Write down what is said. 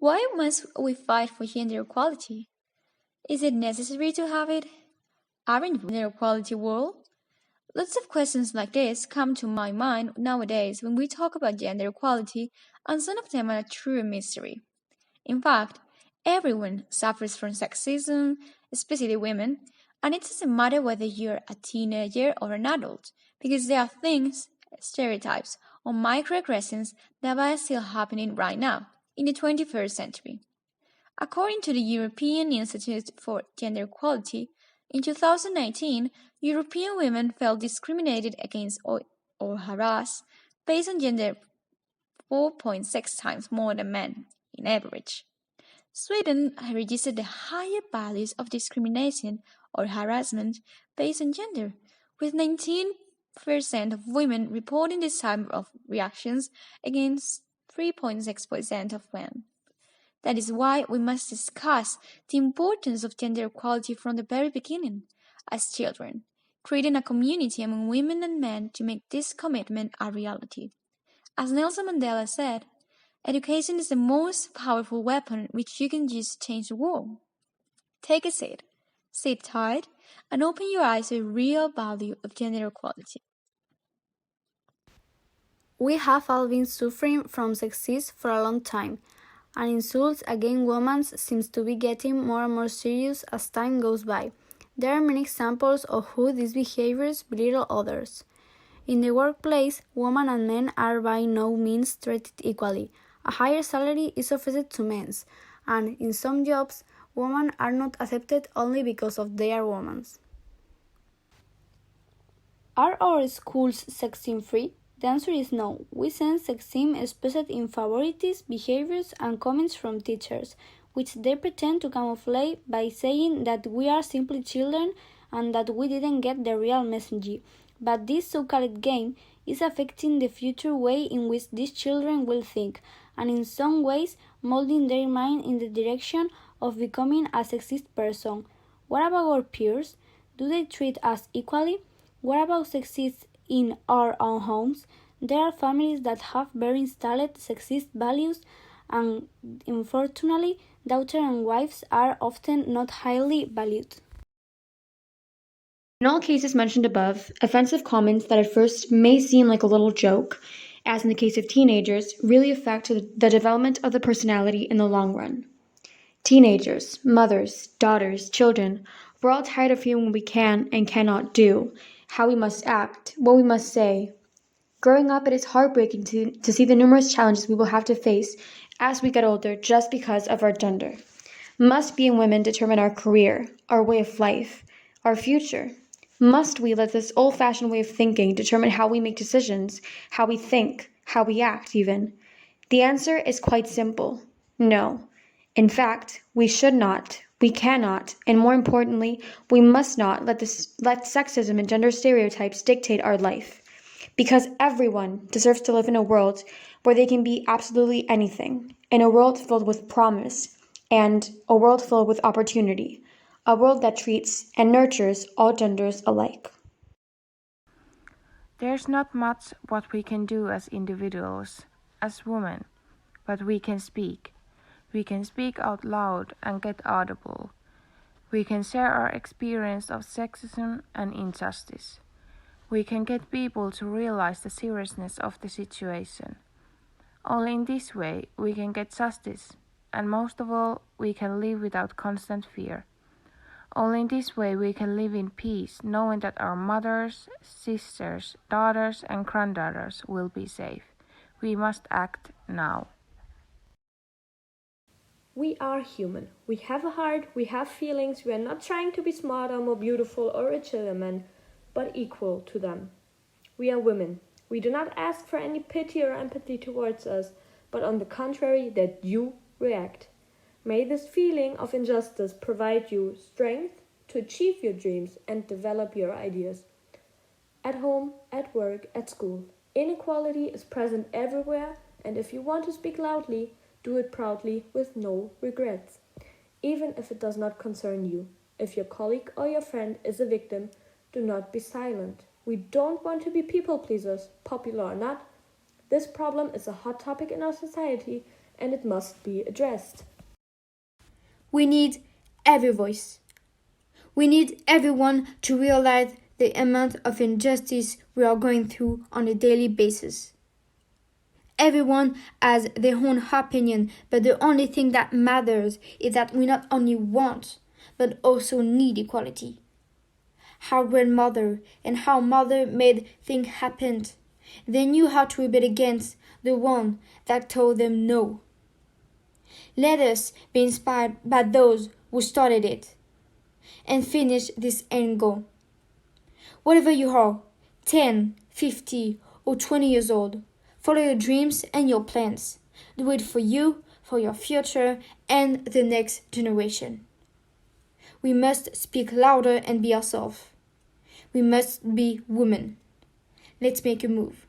Why must we fight for gender equality? Is it necessary to have it? Aren't we in an equality world? Lots of questions like this come to my mind nowadays when we talk about gender equality, and some of them are a true mystery. In fact, everyone suffers from sexism, especially women, and it doesn't matter whether you're a teenager or an adult, because there are things, stereotypes, or microaggressions that are still happening right now, in the 21st century. According to the European Institute for Gender Equality, in 2019, European women felt discriminated against or harassed based on gender 4.6 times more than men, in average. Sweden registered the higher values of discrimination or harassment based on gender, with 19% of women reporting this type of reactions against 3.6% of men. That is why we must discuss the importance of gender equality from the very beginning, as children, creating a community among women and men to make this commitment a reality. As Nelson Mandela said, education is the most powerful weapon which you can use to change the world. Take a seat, sit tight, and open your eyes to the real value of gender equality. We have all been suffering from sexism for a long time, and insults against women seems to be getting more and more serious as time goes by. There are many examples of how these behaviors belittle others. In the workplace, women and men are by no means treated equally. A higher salary is offered to men, and in some jobs, women are not accepted only because of they are women. Are our schools sexism-free? The answer is no. We sense sexism expressed in favorites, behaviors, and comments from teachers, which they pretend to camouflage by saying that we are simply children and that we didn't get the real message. But this so-called game is affecting the future way in which these children will think, and in some ways molding their mind in the direction of becoming a sexist person. What about our peers? Do they treat us equally? What about sexism in our own homes? There are families that have very installed sexist values, and unfortunately, daughters and wives are often not highly valued. In all cases mentioned above, offensive comments that at first may seem like a little joke, as in the case of teenagers, really affect the development of the personality in the long run. Teenagers, mothers, daughters, children, we're all tired of hearing what we can and cannot do, how we must act, what we must say. Growing up, it is heartbreaking to see the numerous challenges we will have to face as we get older just because of our gender. Must being women determine our career, our way of life, our future? Must we let this old-fashioned way of thinking determine how we make decisions, how we think, how we act even? The answer is quite simple. No. In fact, we should not, we cannot, and more importantly, we must not let sexism and gender stereotypes dictate our life. Because everyone deserves to live in a world where they can be absolutely anything, in a world filled with promise, and a world filled with opportunity, a world that treats and nurtures all genders alike. There's not much what we can do as individuals, as women, but we can speak. We can speak out loud and get audible. We can share our experience of sexism and injustice. We can get people to realize the seriousness of the situation. Only in this way we can get justice, and most of all, we can live without constant fear. Only in this way we can live in peace, knowing that our mothers, sisters, daughters, and granddaughters will be safe. We must act now. We are human. We have a heart, we have feelings, we are not trying to be smarter, more beautiful, or richer than men, but equal to them. We are women. We do not ask for any pity or empathy towards us, but on the contrary, that you react. May this feeling of injustice provide you strength to achieve your dreams and develop your ideas. At home, at work, at school, inequality is present everywhere, and if you want to speak loudly, do it proudly with no regrets, even if it does not concern you. If your colleague or your friend is a victim, do not be silent. We don't want to be people pleasers, popular or not. This problem is a hot topic in our society, and it must be addressed. We need every voice. We need everyone to realize the amount of injustice we are going through on a daily basis. Everyone has their own opinion, but the only thing that matters is that we not only want, but also need equality. Our grandmother and our mother made things happen. They knew how to rebel against the one that told them no. Let us be inspired by those who started it and finish this end goal. Whatever you are, 10, 50, or 20 years old, follow your dreams and your plans. Do it for you, for your future, and the next generation. We must speak louder and be ourselves. We must be women. Let's make a move.